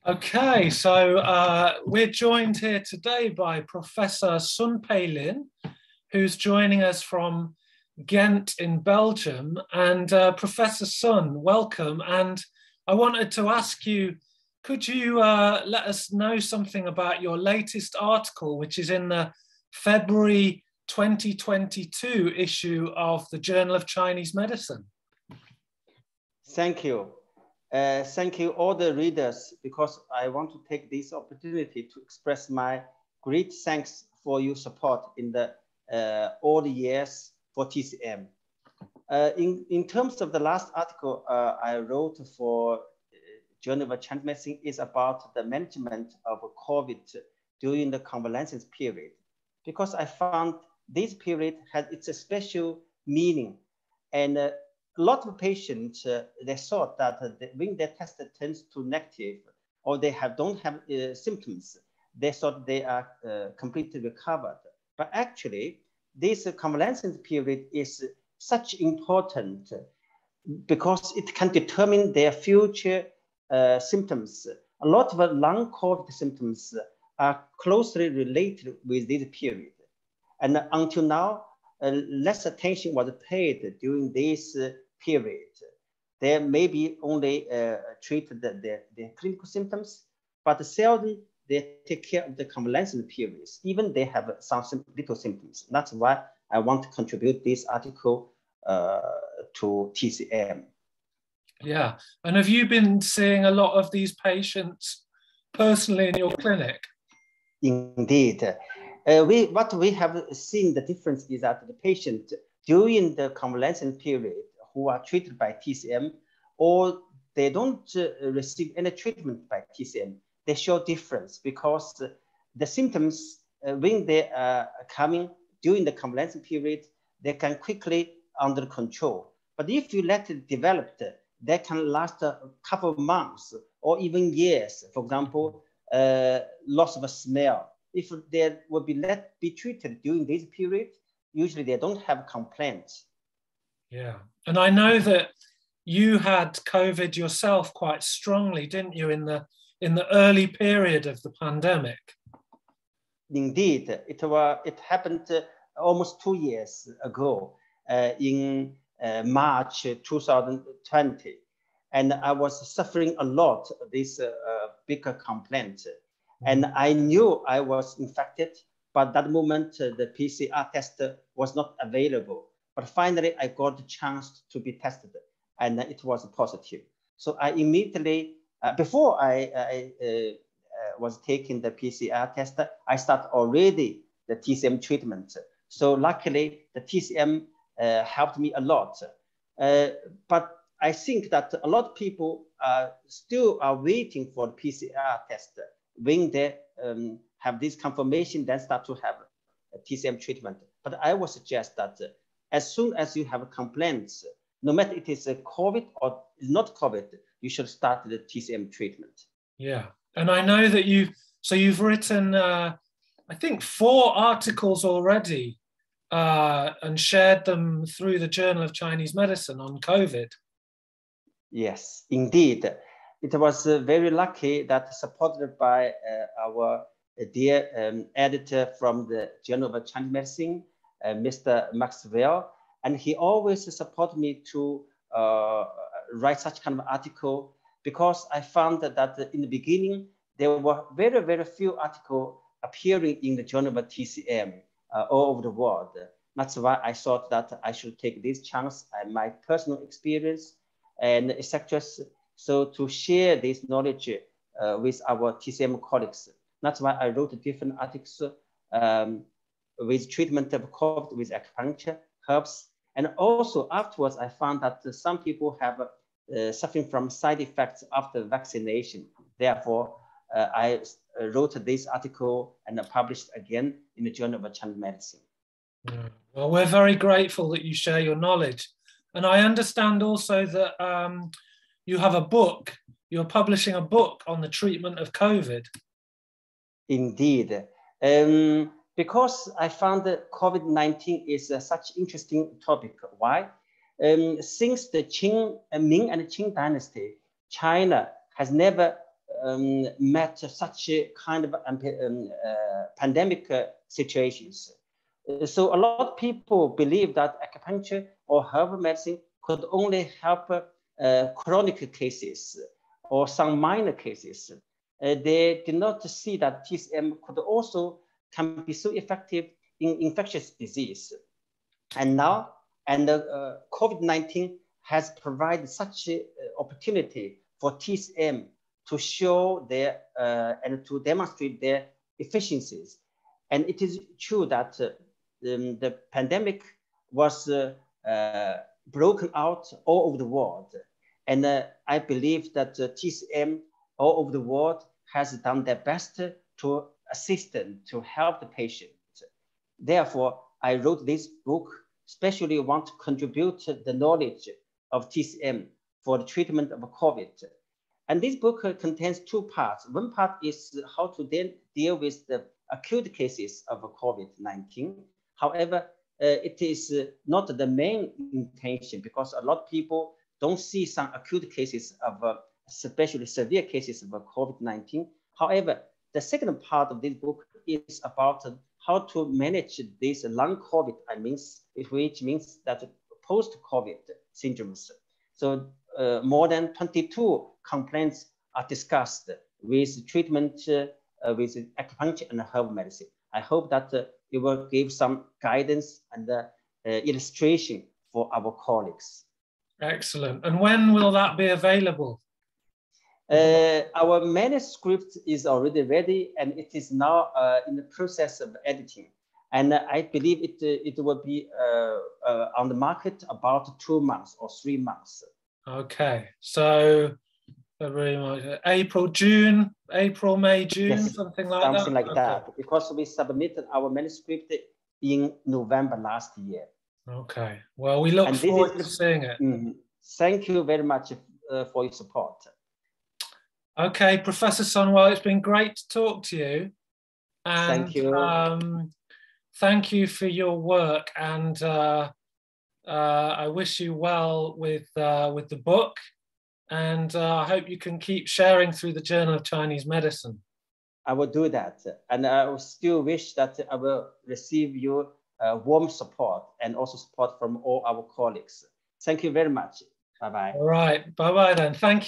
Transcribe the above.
Okay, so we're joined here today by Professor Sun Peilin, who's joining us from Ghent in Belgium. And Professor Sun, welcome. And I wanted to ask you, could you let us know something about your latest article, which is in the February 2022 issue of the Journal of Chinese Medicine? Thank you. Thank you all the readers, because I want to take this opportunity to express my great thanks for your support in the all the years for TCM. In terms of the last article I wrote for Journal of Chinese Medicine is about the management of COVID during the convalescence period, because I found this period has its special meaning. And a lot of patients, they thought that when their test turns to negative or they don't have symptoms, they thought they are completely recovered. But actually, this convalescence period is such important because it can determine their future symptoms. A lot of long COVID symptoms are closely related with this period. And until now, less attention was paid during this period. They maybe only treated their clinical symptoms, but seldom they take care of the convalescent periods, even they have some little symptoms. That's why I want to contribute this article to TCM. Yeah, and have you been seeing a lot of these patients personally in your clinic? Indeed. What we have seen the difference is that the patient during the convalescent period who are treated by TCM, or they don't receive any treatment by TCM, they show difference because the symptoms, when they are coming during the convalescent period, they can quickly under control. But if you let it develop, they can last a couple of months or even years. For example, loss of a smell. If they will be let be treated during this period, usually they don't have complaints. Yeah, and I know that you had COVID yourself quite strongly, didn't you, in the early period of the pandemic? Indeed, it happened almost 2 years ago in March 2020, and I was suffering a lot of this bigger complaint. And I knew I was infected, but that moment the PCR test was not available. But finally, I got the chance to be tested, and it was positive. So I immediately, before I was taking the PCR test, I started already the TCM treatment. So luckily, the TCM helped me a lot. But I think that a lot of people still are waiting for the PCR test. When they have this confirmation, then start to have a TCM treatment. But I would suggest that as soon as you have complaints, no matter it is a COVID or not COVID, you should start the TCM treatment. Yeah, and I know that you've written, I think 4 articles already and shared them through the Journal of Chinese Medicine on COVID. Yes, indeed. It was very lucky that supported by our dear editor from the Journal of Chinese Medicine, Mr. Maxwell, and he always supported me to write such kind of article, because I found that in the beginning, there were very, very few articles appearing in the Journal of TCM all over the world. That's why I thought that I should take this chance and my personal experience and etc. So to share this knowledge with our TCM colleagues. That's why I wrote different articles with treatment of COVID with acupuncture, herbs. And also afterwards, I found that some people have suffering from side effects after vaccination. Therefore, I wrote this article and published again in the Journal of Chinese Medicine. Well, we're very grateful that you share your knowledge. And I understand also that you have a book, you're publishing a book on the treatment of COVID. Indeed. Because I found that COVID-19 is such interesting topic. Why? Since the Ming and Qing dynasty, China has never met such a kind of pandemic situations. So a lot of people believe that acupuncture or herbal medicine could only help chronic cases or some minor cases. They did not see that TCM could also can be so effective in infectious disease. And now, COVID-19 has provided such an opportunity for TCM to show their and to demonstrate their efficiencies. And it is true that the pandemic was broken out all over the world. And I believe that TCM all over the world has done their best to assist them, to help the patient. Therefore, I wrote this book, especially want to contribute the knowledge of TCM for the treatment of COVID. And this book contains two parts. One part is how to then deal with the acute cases of COVID-19. However, it is not the main intention because a lot of people don't see some acute cases of especially severe cases of COVID-19. However, the second part of this book is about how to manage this long COVID, which means that post-COVID syndromes. So more than 22 complaints are discussed with treatment with acupuncture and herbal medicine. I hope that it will give some guidance and illustration for our colleagues. Excellent. And when will that be available? Our manuscript is already ready and it is now in the process of editing. And I believe it will be on the market about 2 months or 3 months. Okay, so February, March, April, June, April, May, June, yes, something like that? Something like that, because we submitted our manuscript in November last year. Okay, well, we look forward to seeing it. Thank you very much for your support. Okay, Professor Sun, well, it's been great to talk to you. And, thank you. Thank you for your work, and I wish you well with the book, and I hope you can keep sharing through the Journal of Chinese Medicine. I will do that, and I will still wish that I will receive your warm support and also support from all our colleagues. Thank you very much. Bye-bye. All right, bye-bye then. Thank you.